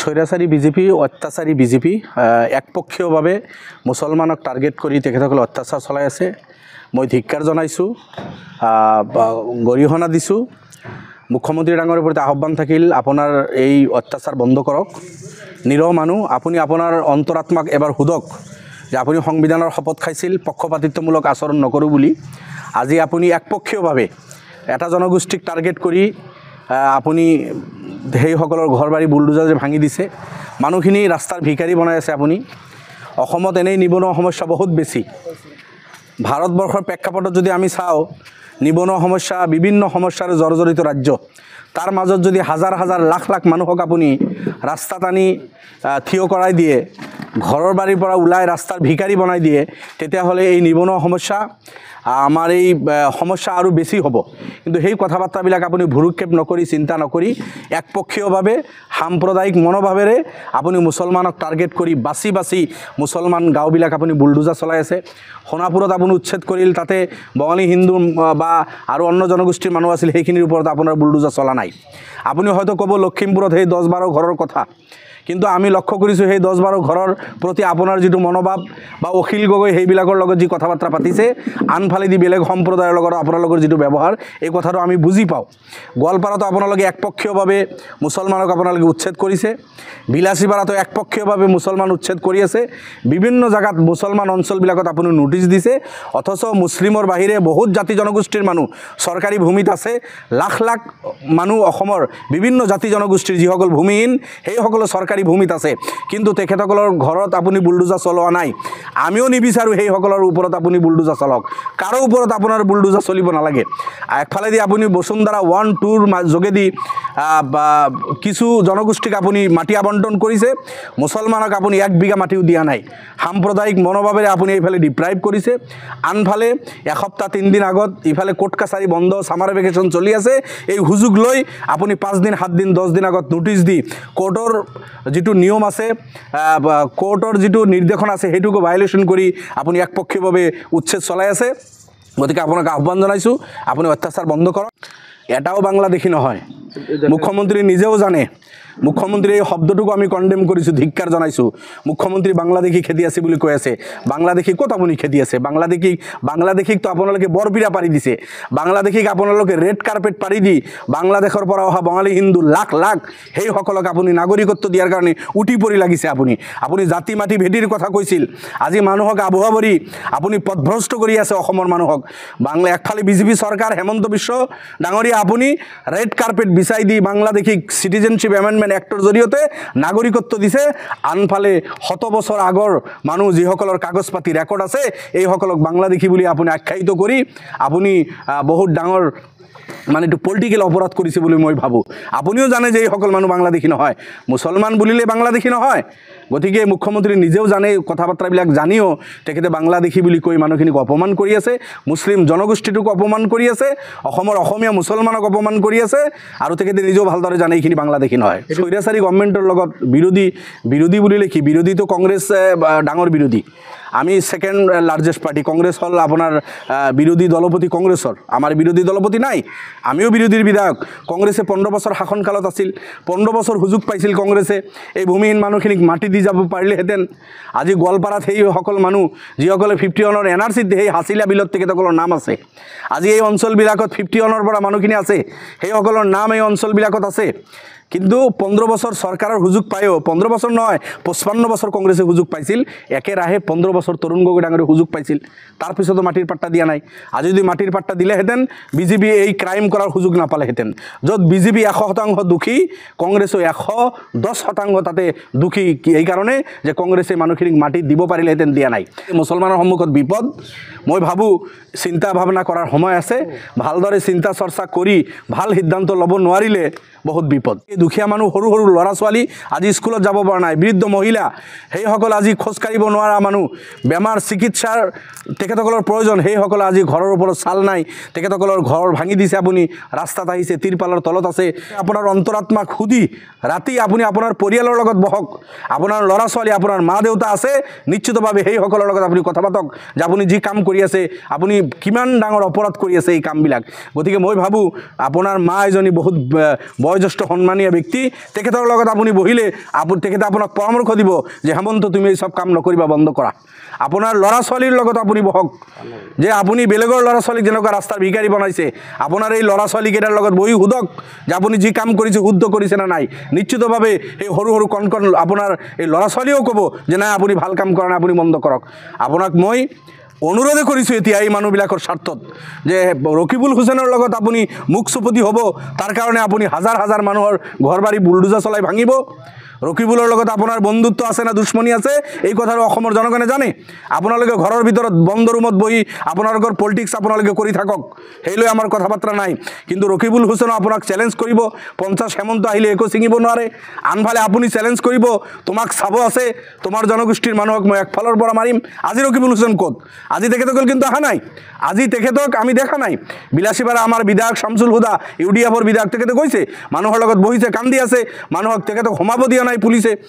স্বৈৰাচাৰী বিজেপি অত্যাচাৰী বিজেপি একপক্ষীয়ভাৱে মুছলমানক টাৰ্গেট কৰি তেখেতসকলে অত্যাচাৰ চলাই আছে। মই ধিক্কাৰ জনাইছোঁ, গৰিহণা দিছোঁ। মুখ্যমন্ত্ৰী ডাঙৰীৰ প্ৰতি আহ্বান থাকিল, আপোনাৰ এই অত্যাচাৰ বন্ধ কৰক। নিৰহ মানুহ, আপুনি আপোনাৰ অন্তৰাত্মাক এবাৰ সোধক যে আপুনি সংবিধানৰ শপত খাইছিল পক্ষপাতিত্বমূলক আচৰণ নকৰোঁ বুলি। আজি আপুনি একপক্ষীয়ভাৱে এটা জনগোষ্ঠীক টাৰ্গেট কৰি আপুনি সেইসকলৰ ঘৰ বাৰী বুলডোজাৰে ভাঙি দিছে। মানুহখিনি ৰাস্তাৰ ভিকাৰী বনাই আছে। আপুনি অসমত এনেই নিবনুৱা সমস্যা বহুত বেছি। ভাৰতবৰ্ষৰ প্ৰেক্ষাপটত যদি আমি চাওঁ, নিবনুৱা সমস্যা বিভিন্ন সমস্যাৰে জৰ্জৰিত ৰাজ্য। তাৰ মাজত যদি হাজাৰ হাজাৰ লাখ লাখ মানুহক আপুনি ৰাস্তাত আনি থিয় কৰাই দিয়ে, ঘৰৰ বাৰীৰ পৰা ওলাই ৰাস্তাৰ ভিকাৰী বনাই দিয়ে, তেতিয়াহ'লে এই নিবনুৱা সমস্যা আমাৰ এই সমস্যা আৰু বেছি হ'ব। কিন্তু সেই কথা বাৰ্তাবিলাক আপুনি ভুৰুক্ষেপ নকৰি, চিন্তা নকৰি একপক্ষীয়ভাৱে সাম্প্ৰদায়িক মনোভাৱেৰে আপুনি মুছলমানক টাৰ্গেট কৰি বাছি বাছি মুছলমান গাঁওবিলাক আপুনি বুলডোজাৰ চলাই আছে। সোণাপুৰত আপুনি উচ্ছেদ কৰিল, তাতে বঙালী হিন্দু বা আৰু অন্য জনগোষ্ঠীৰ মানুহ আছিল, সেইখিনিৰ ওপৰত আপোনাৰ বুলডোজাৰ চলা নাই। আপুনি হয়তো ক'ব লখিমপুৰত সেই 10-12 ঘৰৰ কথা, কিন্তু আমি লক্ষ্য কৰিছোঁ সেই 10-12 ঘৰৰ প্ৰতি আপোনাৰ যিটো মনোভাৱ বা অখিল গগৈ সেইবিলাকৰ লগত যি কথা বাৰ্তা পাতিছে, আনফালেদি বেলেগ সম্প্ৰদায়ৰ লগত আপোনালোকৰ যিটো ব্যৱহাৰ, এই কথাটো আমি বুজি পাওঁ। গোৱালপাৰাতো আপোনালোকে একপক্ষীয়ভাৱে মুছলমানক আপোনালোকে উচ্ছেদ কৰিছে। বিলাসীপাৰাতো একপক্ষীয়ভাৱে মুছলমান উচ্ছেদ কৰি আছে। বিভিন্ন জেগাত মুছলমান অঞ্চলবিলাকত আপুনি নোটিছ দিছে, অথচ মুছলিমৰ বাহিৰে বহুত জাতি জনগোষ্ঠীৰ মানুহ চৰকাৰী ভূমিত আছে। লাখ লাখ মানুহ অসমৰ বিভিন্ন জাতি জনগোষ্ঠীৰ যিসকল ভূমিহীন, সেইসকলো চৰকাৰী ভূমিত আছে, কিন্তু তেখেতসকলৰ ঘৰত আপুনি বুলডোজাৰ চলোৱা নাই। আমিও নিবিচাৰোঁ সেইসকলৰ ওপৰত আপুনি বুলডোজাৰ চলাওক। কাৰো ওপৰত আপোনাৰ বুলডোজাৰ চলিব নালাগে। একফালেদি আপুনি বসুন্ধৰা 1-2ৰ যোগেদি কিছু জনগোষ্ঠীক আপুনি মাটি আবণ্টন কৰিছে, মুছলমানক আপুনি 1 বিঘা মাটিও দিয়া নাই। সাম্প্ৰদায়িক মনোভাৱেৰে আপুনি এইফালে ডিপ্ৰাইভ কৰিছে। আনফালে এসপ্তাহ 3 দিন আগত ইফালে কোৰ্ট কাছাৰী বন্ধ, ছামাৰ ভেকেশ্যন চলি আছে, এই সুযোগ লৈ আপুনি 5 দিন 7 দিন 10 দিন আগত নোটিছ দি কোৰ্টৰ যিটো নিয়ম আছে, কোৰ্টৰ যিটো নিৰ্দেশনা আছে, সেইটোকো ভায়োলেশ্যন কৰি আপুনি একপক্ষীয়ভাৱে উচ্ছেদ চলাই আছে। গতিকে আপোনাক আহ্বান জনাইছোঁ, আপুনি অত্যাচাৰ বন্ধ কৰক। এটাও বাংলাদেশী নহয়, মুখ্যমন্ত্ৰী নিজেও জানে। মুখ্যমন্ত্ৰীৰ এই শব্দটোকো আমি কণ্ডেম কৰিছোঁ, ধিক্কাৰ জনাইছোঁ। মুখ্যমন্ত্ৰী বাংলাদেশী খেদি আছে বুলি কৈ আছে। বাংলাদেশী ক'ত আপুনি খেদি আছে? বাংলাদেশীকতো আপোনালোকে বৰপিৰা পাৰি দিছে। বাংলাদেশীক আপোনালোকে ৰেড কাৰ্পেট পাৰি দি বাংলাদেশৰ পৰা অহা বঙালী হিন্দু লাখ লাখ সেইসকলক আপুনি নাগৰিকত্ব দিয়াৰ কাৰণে উঠি পৰি লাগিছে। আপুনি জাতি মাটি ভেটিৰ কথা কৈছিল, আজি মানুহক আবুৱা ভৰি আপুনি পথভ্ৰষ্ট কৰি আছে অসমৰ মানুহক। একফালে বিজেপি চৰকাৰ, হেমন্ত বিশ্ব ডাঙৰীয়া, আপুনি ৰেড কাৰ্পেট বিচাই দি বাংলাদেশীক চিটিজেনশ্বিপ এমেণ্ডমেণ্ট এক্টৰ জৰিয়তে নাগৰিকত্ব দিছে। আনফালে 100 বছৰ আগৰ মানুহ যিসকলৰ কাগজ পাতি ৰেকৰ্ড আছে, এইসকলক বাংলাদেশী বুলি আপুনি আখ্যায়িত কৰি আপুনি বহুত ডাঙৰ এইটো পলিটিকেল অপৰাধ কৰিছে বুলি মই ভাবোঁ। আপুনিও জানে যে এইসকল মানুহ বাংলাদেশী নহয়, মুছলমান বুলিলে বাংলাদেশী নহয়। গতিকে মুখ্যমন্ত্ৰী নিজেও জানে, কথা বাৰ্তাবিলাক জানিও তেখেতে বাংলাদেশী বুলি কৈ মানুহখিনিক অপমান কৰি আছে, মুছলিম জনগোষ্ঠীটোক অপমান কৰি আছে, অসমৰ অসমীয়া মুছলমানক অপমান কৰি আছে, আৰু তেখেতে নিজেও ভালদৰে জানে এইখিনি বাংলাদেশী নহয়। স্বৈৰাচাৰী গভৰ্ণমেণ্টৰ লগত বিৰোধী বুলিলে কি? বিৰোধীটো কংগ্ৰেছ ডাঙৰ বিৰোধী। আমি সেকেন্ড লাৰ্জেষ্ট পাৰ্টি। কংগ্ৰেছ হ'ল আপোনাৰ বিৰোধী দলপতি কংগ্ৰেছৰ, আমাৰ বিৰোধী দলপতি নাই। আমিও বিৰোধীৰ বিধায়ক। কংগ্ৰেছে 15 বছৰ শাসনকালত আছিল, 15 বছৰ সুযোগ পাইছিল কংগ্ৰেছে এই ভূমিহীন মানুহখিনিক মাটি দি যাব পাৰিলেহেঁতেন। আজি গোৱালপাৰাত সেইসকল মানুহ যিসকলে 51ৰ NRCত সেই হাছিলা বিলত তেখেতসকলৰ নাম আছে। আজি এই অঞ্চলবিলাকত 51ৰ পৰা মানুহখিনি আছে, সেইসকলৰ নাম এই অঞ্চলবিলাকত আছে। কিন্তু 15 বছৰ চৰকাৰৰ সুযোগ পায়ো, 15 বছৰ নহয় 55 বছৰ কংগ্ৰেছে সুযোগ পাইছিল, একেৰাহে 15 বছৰ তৰুণ গগৈ ডাঙৰে সুযোগ পাইছিল, তাৰপিছতো মাটিৰ পাট্টা দিয়া নাই। আজি যদি মাটিৰ পাট্টা দিলেহেঁতেন, বিজেপি এই ক্ৰাইম কৰাৰ সুযোগ নাপালেহেঁতেন। য'ত বিজেপি 100% দোষী, কংগ্ৰেছো 110% তাতে দোষী। এইকাৰণে যে কংগ্ৰেছে মানুহখিনিক মাটি দিব পাৰিলেহেঁতেন, দিয়া নাই। মুছলমানৰ সন্মুখত বিপদ। মই ভাবোঁ চিন্তা ভাৱনা কৰাৰ সময় আছে। ভালদৰে চিন্তা চৰ্চা কৰি ভাল সিদ্ধান্ত ল'ব নোৱাৰিলে বহুত বিপদ। এই দুখীয়া মানুহ, সৰু সৰু ল'ৰা ছোৱালী আজি স্কুলত যাব পৰা নাই, বৃদ্ধ মহিলা, সেইসকল আজি খোজকাঢ়িব নোৱাৰা মানুহ, বেমাৰ চিকিৎসাৰ তেখেতসকলৰ প্ৰয়োজন, সেইসকল আজি ঘৰৰ ওপৰত চাল নাই, তেখেতসকলৰ ঘৰ ভাঙি দিছে। আপুনি ৰাস্তাত আহিছে, তিৰপালৰ তলত আছে। আপোনাৰ অন্তৰাত্মাক সুধি ৰাতি আপুনি আপোনাৰ পৰিয়ালৰ লগত বহক। আপোনাৰ ল'ৰা ছোৱালী, আপোনাৰ মা দেউতা আছে, নিশ্চিতভাৱে সেইসকলৰ লগত আপুনি কথা পাতক যে আপুনি যি কাম কৰি আছে, আপুনি কিমান ডাঙৰ অপৰাধ কৰি আছে এই কামবিলাক। গতিকে মই ভাবোঁ আপোনাৰ মা এজনী বহুত বয়োজ্যেষ্ঠ সন্মানীয় হ'বলগীয়া ব্যক্তি তেখেতৰ লগত আপুনি বহিলে তেখেতে আপোনাক পৰামৰ্শ দিব যে হেমন্ত তুমি এই চব কাম নকৰিবা, বন্ধ কৰা। আপোনাৰ ল'ৰা ছোৱালীৰ লগত আপুনি বহক, যে আপুনি বেলেগৰ ল'ৰা ছোৱালীক যেনেকুৱা ৰাস্তাৰ ভিকাৰী বনাইছে, আপোনাৰ এই ল'ৰা ছোৱালীকেইটাৰ লগত বহি সোধক যে আপুনি যি কাম কৰিছে শুদ্ধ কৰিছে নে নাই। নিশ্চিতভাৱে এই সৰু সৰু কণ আপোনাৰ এই ল'ৰা ছোৱালীয়েও ক'ব যে নাই আপুনি ভাল কাম কৰা নাই, আপুনি বন্ধ কৰক। আপোনাক মই অনুৰোধে কৰিছোঁ এতিয়া এই মানুহবিলাকৰ স্বাৰ্থত যে ৰকিবুল হুছেইনৰ লগত আপুনি মুখ চুপতি হ'ব, তাৰ কাৰণে আপুনি হাজাৰ হাজাৰ মানুহৰ ঘৰ বাৰী বুলডোজাৰ চলাই ভাঙিব। ৰকিবুলৰ লগত আপোনাৰ বন্ধুত্ব আছে না দুশ্মনী আছে, এই কথাটো অসমৰ জনগণে জানে। আপোনালোকে ঘৰৰ ভিতৰত বন্ধ ৰুমত বহি আপোনালোকৰ পলিটিক্স আপোনালোকে কৰি থাকক, সেইলৈ আমাৰ কথা বাৰ্তা নাই। কিন্তু ৰকিবুল হুছেইনে আপোনাক চেলেঞ্জ কৰিব, 50 হেমন্ত আহিলে একো ছিঙিব নোৱাৰে। আনফালে আপুনি চেলেঞ্জ কৰিব, তোমাক চাব আছে, তোমাৰ জনগোষ্ঠীৰ মানুহক মই একফালৰ পৰা মাৰিম। আজি ৰকিবুল হুছেইন ক'ত? আজি তেখেতসকল কিন্তু অহা নাই, আজি তেখেতক আমি দেখা নাই। বিলাসীপাৰা আমাৰ বিধায়ক শামছুল হুদা, UDFৰ বিধায়ক, তেখেতে কৈছে মানুহৰ লগত বহিছে, কান্দি আছে, মানুহক তেখেতক সোমাব দিয়া নাই পুলিচে।